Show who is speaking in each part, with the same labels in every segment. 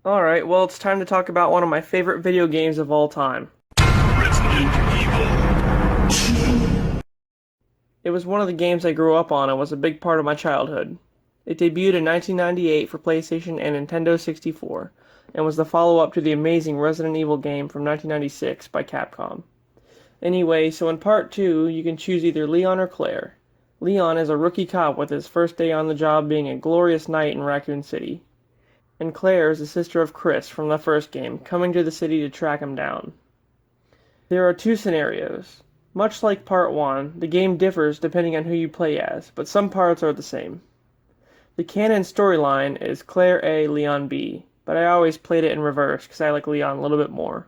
Speaker 1: Alright, well, it's time to talk about one of my favorite video games of all time.
Speaker 2: Resident Evil 2.
Speaker 1: It was one of the games I grew up on and was a big part of my childhood. It debuted in 1998 for PlayStation and Nintendo 64, and was the follow-up to the amazing Resident Evil game from 1996 by Capcom. Anyway, so in Part 2, you can choose either Leon or Claire. Leon is a rookie cop with his first day on the job being a glorious night in Raccoon City. And Claire is the sister of Chris from the first game, coming to the city to track him down. There are two scenarios. Much like Part 1, the game differs depending on who you play as, but some parts are the same. The canon storyline is Claire A, Leon B, but I always played it in reverse because I like Leon a little bit more.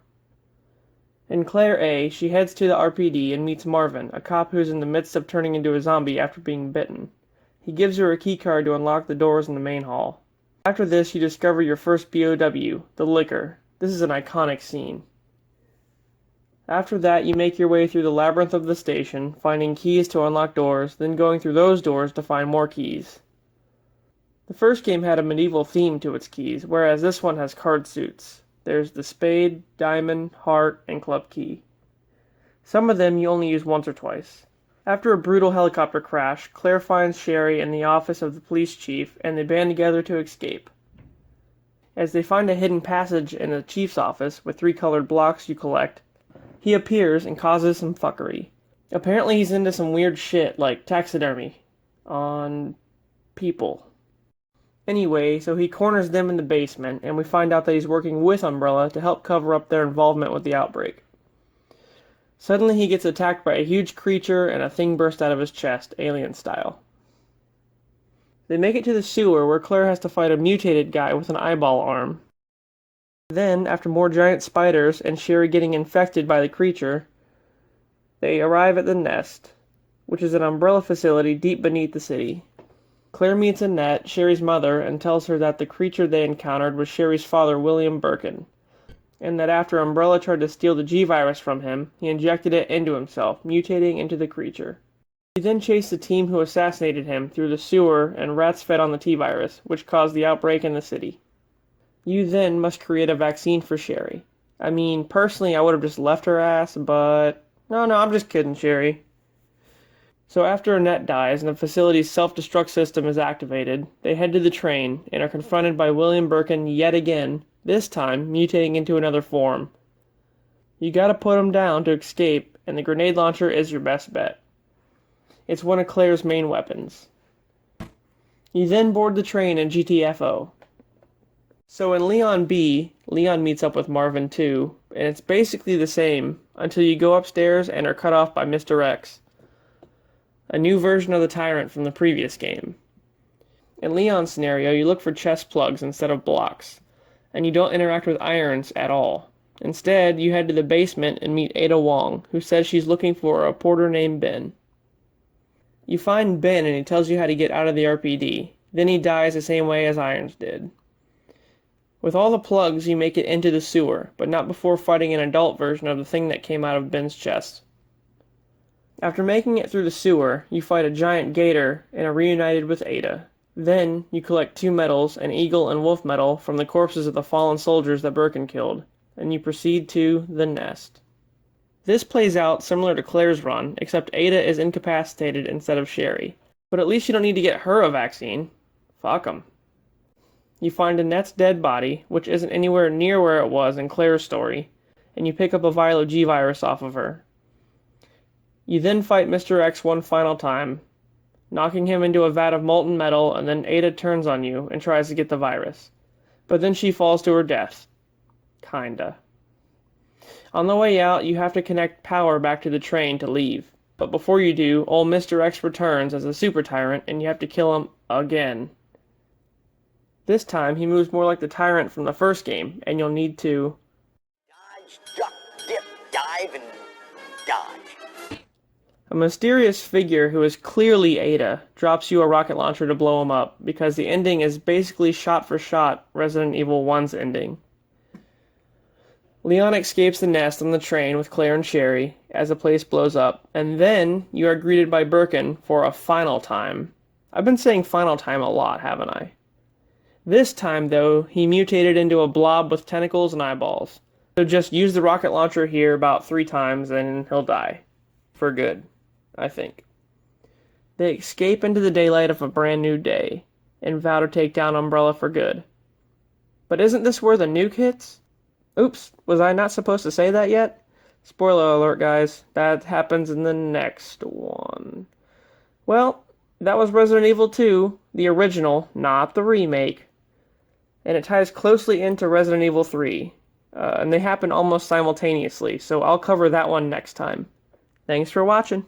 Speaker 1: In Claire A, she heads to the RPD and meets Marvin, a cop who's in the midst of turning into a zombie after being bitten. He gives her a keycard to unlock the doors in the main hall. After this, you discover your first BOW, the Licker. This is an iconic scene. After that, you make your way through the labyrinth of the station, finding keys to unlock doors, then going through those doors to find more keys. The first game had a medieval theme to its keys, whereas this one has card suits. There's the spade, diamond, heart, and club key. Some of them you only use once or twice. After a brutal helicopter crash, Claire finds Sherry in the office of the police chief, and they band together to escape. As they find a hidden passage in the chief's office with 3 colored blocks you collect, he appears and causes some fuckery. Apparently he's into some weird shit like taxidermy on people. Anyway, so he corners them in the basement, and we find out that he's working with Umbrella to help cover up their involvement with the outbreak. Suddenly he gets attacked by a huge creature and a thing bursts out of his chest, alien style. They make it to the sewer where Claire has to fight a mutated guy with an eyeball arm. Then, after more giant spiders and Sherry getting infected by the creature, they arrive at the Nest, which is an Umbrella facility deep beneath the city. Claire meets Annette, Sherry's mother, and tells her that the creature they encountered was Sherry's father, William Birkin, and that after Umbrella tried to steal the G-Virus from him, he injected it into himself, mutating into the creature. He then chased the team who assassinated him through the sewer, and rats fed on the T-Virus, which caused the outbreak in the city. You then must create a vaccine for Sherry. I mean, personally, I would have just left her ass, but... No, I'm just kidding, Sherry. So after Annette dies and the facility's self-destruct system is activated, they head to the train, and are confronted by William Birkin yet again, this time mutating into another form. You gotta put him down to escape, and the grenade launcher is your best bet. It's one of Claire's main weapons. You then board the train in GTFO. So in Leon B, Leon meets up with Marvin too, and it's basically the same, until you go upstairs and are cut off by Mr. X, a new version of the Tyrant from the previous game. In Leon's scenario, you look for chest plugs instead of blocks, and you don't interact with irons at all. Instead, you head to the basement and meet Ada Wong, who says she's looking for a porter named Ben. You find Ben and he tells you how to get out of the RPD. Then he dies the same way as Irons did. With all the plugs, you make it into the sewer, but not before fighting an adult version of the thing that came out of Ben's chest. After making it through the sewer, you fight a giant gator and are reunited with Ada. Then, you collect 2 medals, an eagle and wolf medal, from the corpses of the fallen soldiers that Birkin killed, and you proceed to the Nest. This plays out similar to Claire's run, except Ada is incapacitated instead of Sherry. But at least you don't need to get her a vaccine. Fuck 'em. You find Annette's dead body, which isn't anywhere near where it was in Claire's story, and you pick up a vial of G-Virus off of her. You then fight Mr. X one final time, knocking him into a vat of molten metal, and then Ada turns on you and tries to get the virus. But then she falls to her death. Kinda. On the way out, you have to connect power back to the train to leave. But before you do, old Mr. X returns as a super tyrant, and you have to kill him again. This time, he moves more like the tyrant from the first game, and you'll need to
Speaker 3: dodge, duck, dip, dive, and dodge.
Speaker 1: A mysterious figure who is clearly Ada drops you a rocket launcher to blow him up, because the ending is basically shot-for-shot Resident Evil 1's ending. Leon escapes the Nest on the train with Claire and Sherry as the place blows up, and then you are greeted by Birkin for a final time. I've been saying final time a lot, haven't I? This time, though, he mutated into a blob with tentacles and eyeballs. So just use the rocket launcher here about 3 times and he'll die. For good, I think. They escape into the daylight of a brand new day and vow to take down Umbrella for good. But isn't this where the nuke hits? Oops, was I not supposed to say that yet? Spoiler alert, guys. That happens in the next one. Well, that was Resident Evil 2, the original, not the remake. And it ties closely into Resident Evil 3. And they happen almost simultaneously, so I'll cover that one next time. Thanks for watching.